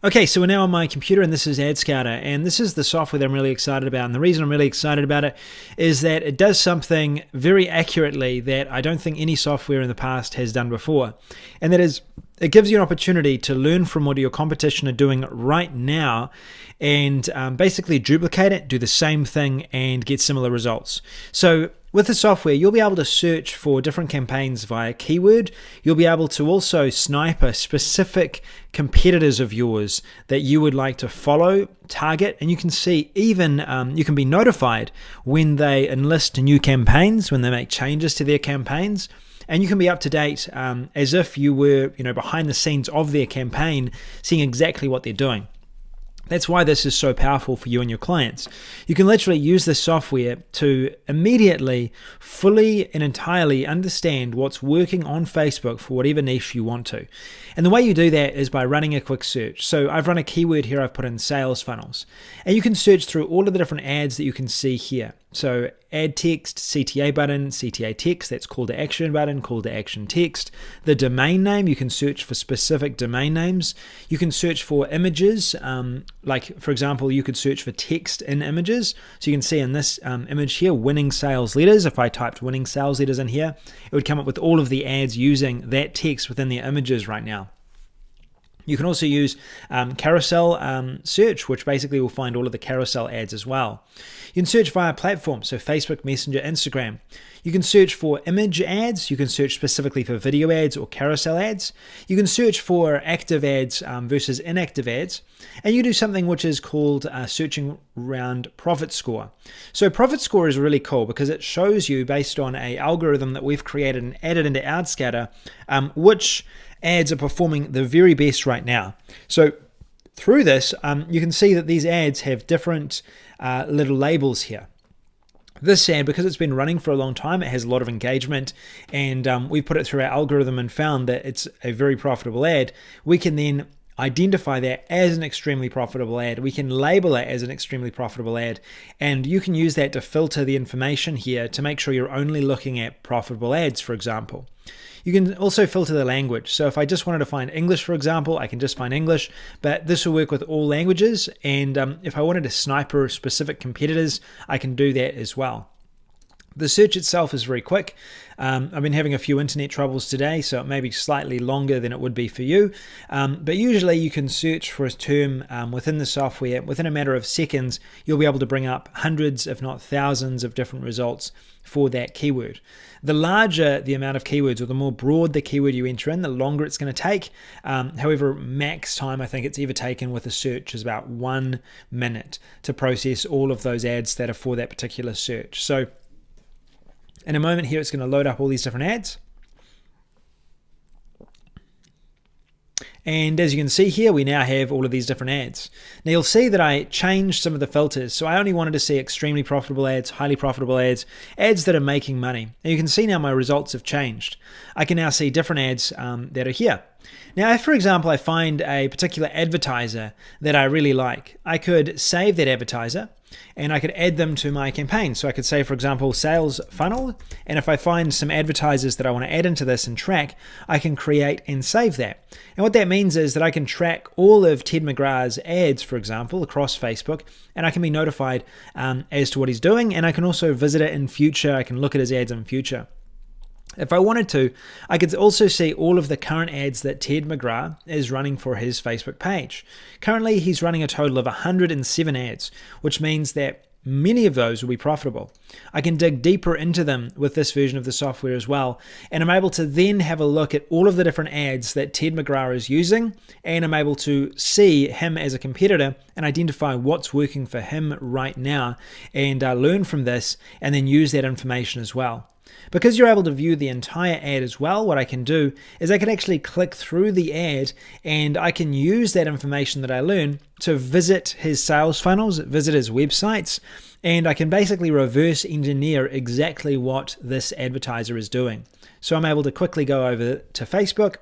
Okay, so we're now on my computer, and this is Adscouter, and this is the software that I'm really excited about. And the reason I'm really excited about it is that it does something very accurately that I don't think any software in the past has done before. And that is, it gives you an opportunity to learn from what your competition are doing right now and basically duplicate it, do the same thing, and get similar results. So with the software, you'll be able to search for different campaigns via keyword. You'll be able to also sniper specific competitors of yours that you would like to follow, target, and you can see even, you can be notified when they enlist new campaigns, when they make changes to their campaigns. And you can be up to date as if you were, behind the scenes of their campaign, seeing exactly what they're doing. That's why this is so powerful for you and your clients. You can literally use this software to immediately, fully and entirely understand what's working on Facebook for whatever niche you want to. And the way you do that is by running a quick search. So I've run a keyword here, I've put in sales funnels. And you can search through all of the different ads that you can see here. So add text, CTA button, CTA text, that's call to action button, call to action text. The domain name, you can search for specific domain names. You can search for images, like for example, you could search for text in images. So you can see in this image here, winning sales letters. If I typed winning sales letters in here, it would come up with all of the ads using that text within their images right now. You can also use carousel search, which basically will find all of the carousel ads as well. You can search via platforms, so Facebook, Messenger, Instagram. You can search for image ads. You can search specifically for video ads or carousel ads. You can search for active ads versus inactive ads. And you do something which is called searching around ProfitScore. So ProfitScore is really cool because it shows you, based on an algorithm that we've created and added into Adscouter, which ads are performing the very best right now. So through this, you can see that these ads have different little labels here. This ad, because it's been running for a long time, it has a lot of engagement, and we've put it through our algorithm and found that it's a very profitable ad. We can then identify that as an extremely profitable ad. We can label it as an extremely profitable ad, and you can use that to filter the information here to make sure you're only looking at profitable ads, for example. You can also filter the language. So if I just wanted to find English, for example, I can just find English, but this will work with all languages. And if I wanted to sniper specific competitors, I can do that as well. The search itself is very quick. I've been having a few internet troubles today, so it may be slightly longer than it would be for you. But usually you can search for a term within the software. Within a matter of seconds, you'll be able to bring up hundreds, if not thousands, of different results for that keyword. The larger the amount of keywords, or the more broad the keyword you enter in, the longer it's going to take. However, max time I think it's ever taken with a search is about 1 minute to process all of those ads that are for that particular search. So in a moment here, it's going to load up all these different ads. And as you can see here, we now have all of these different ads. Now you'll see that I changed some of the filters. So I only wanted to see extremely profitable ads, highly profitable ads, ads that are making money. And you can see now my results have changed. I can now see different ads that are here. Now, if, for example, I find a particular advertiser that I really like, I could save that advertiser and I could add them to my campaign. So I could say, for example, sales funnel. And if I find some advertisers that I want to add into this and track, I can create and save that. And what that means is that I can track all of Ted McGrath's ads, for example, across Facebook, and I can be notified as to what he's doing. And I can also visit it in future. I can look at his ads in future. If I wanted to, I could also see all of the current ads that Ted McGrath is running for his Facebook page. Currently, he's running a total of 107 ads, which means that many of those will be profitable. I can dig deeper into them with this version of the software as well, and I'm able to then have a look at all of the different ads that Ted McGrath is using, and I'm able to see him as a competitor and identify what's working for him right now, and learn from this, and then use that information as well. Because you're able to view the entire ad as well, what I can do is I can actually click through the ad and I can use that information that I learn to visit his sales funnels, visit his websites, and I can basically reverse engineer exactly what this advertiser is doing. So I'm able to quickly go over to Facebook.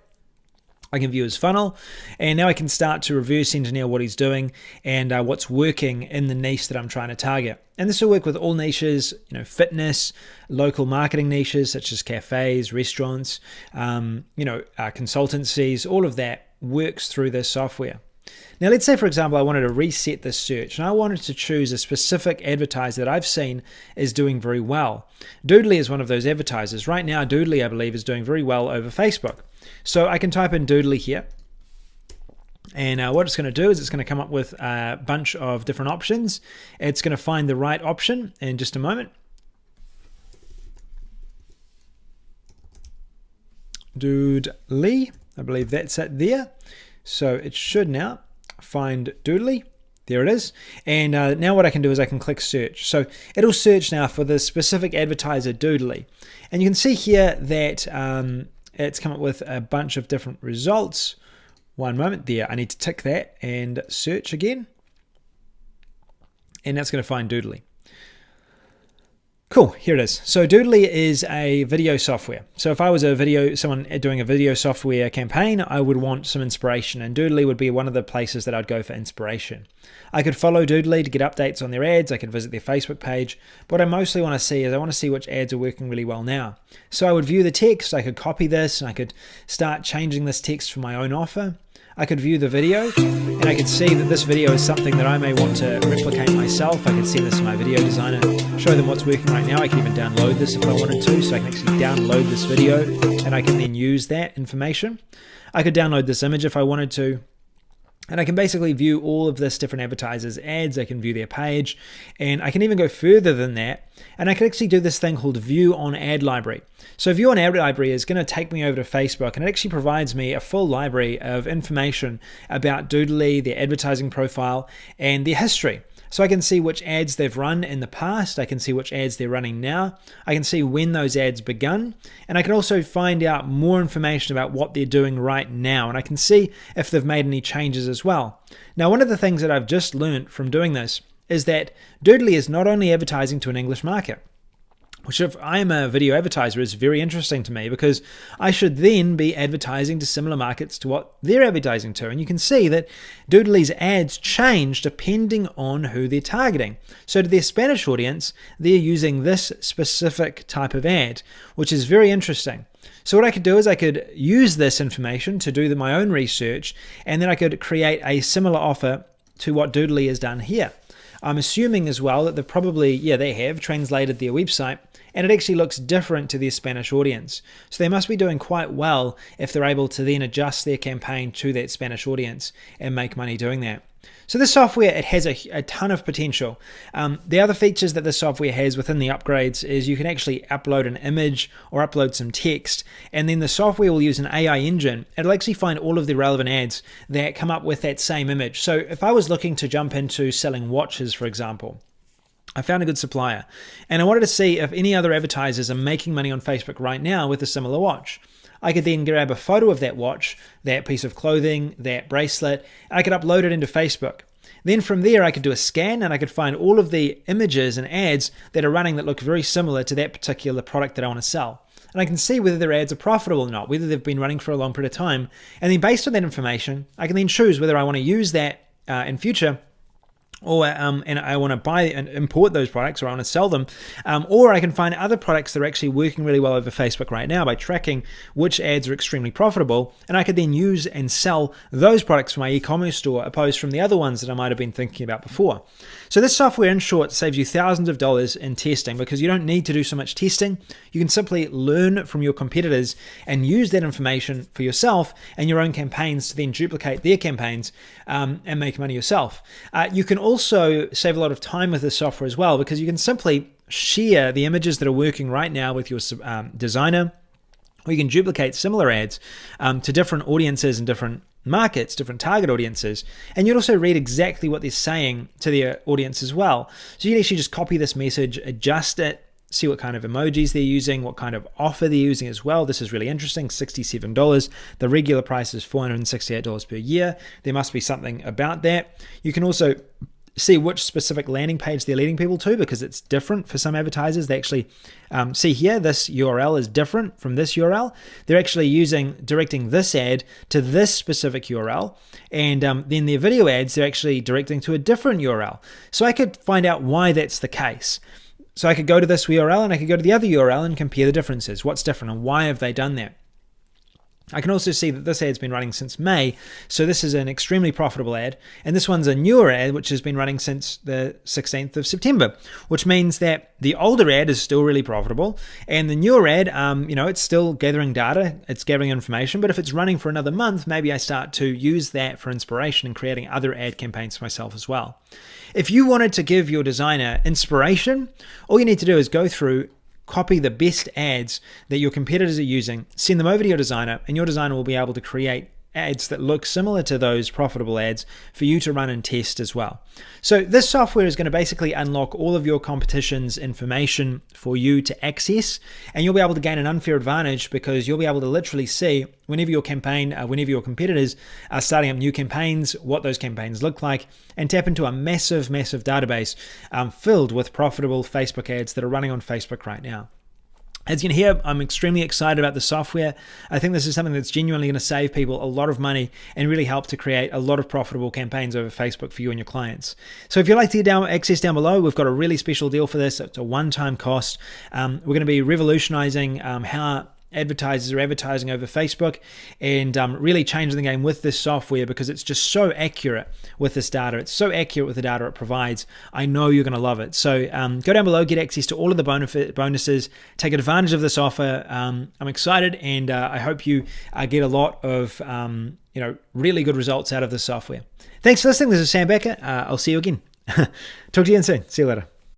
I can view his funnel, and now I can start to reverse engineer what he's doing and what's working in the niche that I'm trying to target. And this will work with all niches, fitness, local marketing niches such as cafes, restaurants, consultancies. All of that works through this software. Now, let's say, for example, I wanted to reset this search and I wanted to choose a specific advertiser that I've seen is doing very well. Doodly is one of those advertisers. Right now, Doodly, I believe, is doing very well over Facebook. So I can type in Doodly here. And what it's going to do is it's going to come up with a bunch of different options. It's going to find the right option in just a moment. Doodly, I believe that's it there. So it should now find Doodly. There it is. And now what I can do is I can click search. So it'll search now for the specific advertiser Doodly. And you can see here that it's come up with a bunch of different results. One moment there. I need to tick that and search again. And that's going to find Doodly. Cool, here it is. So Doodly is a video software. So if I was someone doing a video software campaign, I would want some inspiration, and Doodly would be one of the places that I'd go for inspiration. I could follow Doodly to get updates on their ads. I could visit their Facebook page. But what I mostly want to see is I want to see which ads are working really well now. So I would view the text. I could copy this and I could start changing this text for my own offer. I could view the video and I could see that this video is something that I may want to replicate myself. I could send this to my video designer, show them what's working right now. I can even download this if I wanted to, so I can actually download this video and I can then use that information. I could download this image if I wanted to. And I can basically view all of this different advertisers' ads. I can view their page, and I can even go further than that. And I can actually do this thing called View on Ad Library. So View on Ad Library is going to take me over to Facebook, and it actually provides me a full library of information about Doodly, their advertising profile, and their history. So I can see which ads they've run in the past. I can see which ads they're running now. I can see when those ads begun. And I can also find out more information about what they're doing right now. And I can see if they've made any changes as well. Now, one of the things that I've just learned from doing this is that Doodly is not only advertising to an English market, which if I'm a video advertiser is very interesting to me, because I should then be advertising to similar markets to what they're advertising to. And you can see that Doodly's ads change depending on who they're targeting. So to their Spanish audience, they're using this specific type of ad, which is very interesting. So what I could do is I could use this information to do my own research, and then I could create a similar offer to what Doodly has done here. I'm assuming as well that they've probably, they have translated their website, and it actually looks different to their Spanish audience. So they must be doing quite well if they're able to then adjust their campaign to that Spanish audience and make money doing that. So this software, it has a ton of potential. The other features that this software has within the upgrades is you can actually upload an image or upload some text, and then the software will use an AI engine. It'll actually find all of the relevant ads that come up with that same image. So if I was looking to jump into selling watches, for example, I found a good supplier, and I wanted to see if any other advertisers are making money on Facebook right now with a similar watch. I could then grab a photo of that watch, that piece of clothing, that bracelet, and I could upload it into Facebook. Then from there, I could do a scan and I could find all of the images and ads that are running that look very similar to that particular product that I want to sell. And I can see whether their ads are profitable or not, whether they've been running for a long period of time. And then based on that information, I can then choose whether I want to use that in future, or and I want to buy and import those products, or I want to sell them, or I can find other products that are actually working really well over Facebook right now by tracking which ads are extremely profitable, and I could then use and sell those products for my e-commerce store opposed from the other ones that I might have been thinking about before. So this software, in short, saves you thousands of dollars in testing, because you don't need to do so much testing. You can simply learn from your competitors and use that information for yourself and your own campaigns to then duplicate their campaigns and make money yourself. You can also save a lot of time with this software as well, because you can simply share the images that are working right now with your designer, or you can duplicate similar ads to different audiences and different markets, different target audiences, and you'd also read exactly what they're saying to their audience as well. So you can actually just copy this message, adjust it, see what kind of emojis they're using, what kind of offer they're using as well. This is really interesting, $67. The regular price is $468 per year. There must be something about that. You can also see which specific landing page they're leading people to, because it's different for some advertisers. They actually see here, this URL is different from this URL. They're actually directing this ad to this specific URL, and then their video ads, they're actually directing to a different URL. So I could find out why that's the case. So I could go to this URL and I could go to the other URL and compare the differences. What's different and why have they done that? I can also see that this ad's been running since May, so this is an extremely profitable ad, and this one's a newer ad which has been running since the 16th of September, which means that the older ad is still really profitable, and the newer ad, it's still gathering data, it's gathering information, but if it's running for another month, maybe I start to use that for inspiration and creating other ad campaigns for myself as well. If you wanted to give your designer inspiration, all you need to do is go through, copy the best ads that your competitors are using, send them over to your designer, and your designer will be able to create ads that look similar to those profitable ads for you to run and test as well. So this software is going to basically unlock all of your competition's information for you to access, and you'll be able to gain an unfair advantage because you'll be able to literally see whenever your competitors are starting up new campaigns, what those campaigns look like, and tap into a massive database filled with profitable Facebook ads that are running on Facebook right now. As you can hear, I'm extremely excited about the software. I think this is something that's genuinely going to save people a lot of money and really help to create a lot of profitable campaigns over Facebook for you and your clients. So if you'd like to get access down below, we've got a really special deal for this. It's a one-time cost. We're going to be revolutionizing how advertisers are advertising over Facebook and really changing the game with this software because it's just so accurate with this data. It's so accurate with the data it provides. I know you're going to love it. So go down below, get access to all of the bonuses, take advantage of this offer. I'm excited, and I hope you get a lot of really good results out of this software. Thanks for listening. This is Sam Bakker. I'll see you again. Talk to you again soon. See you later.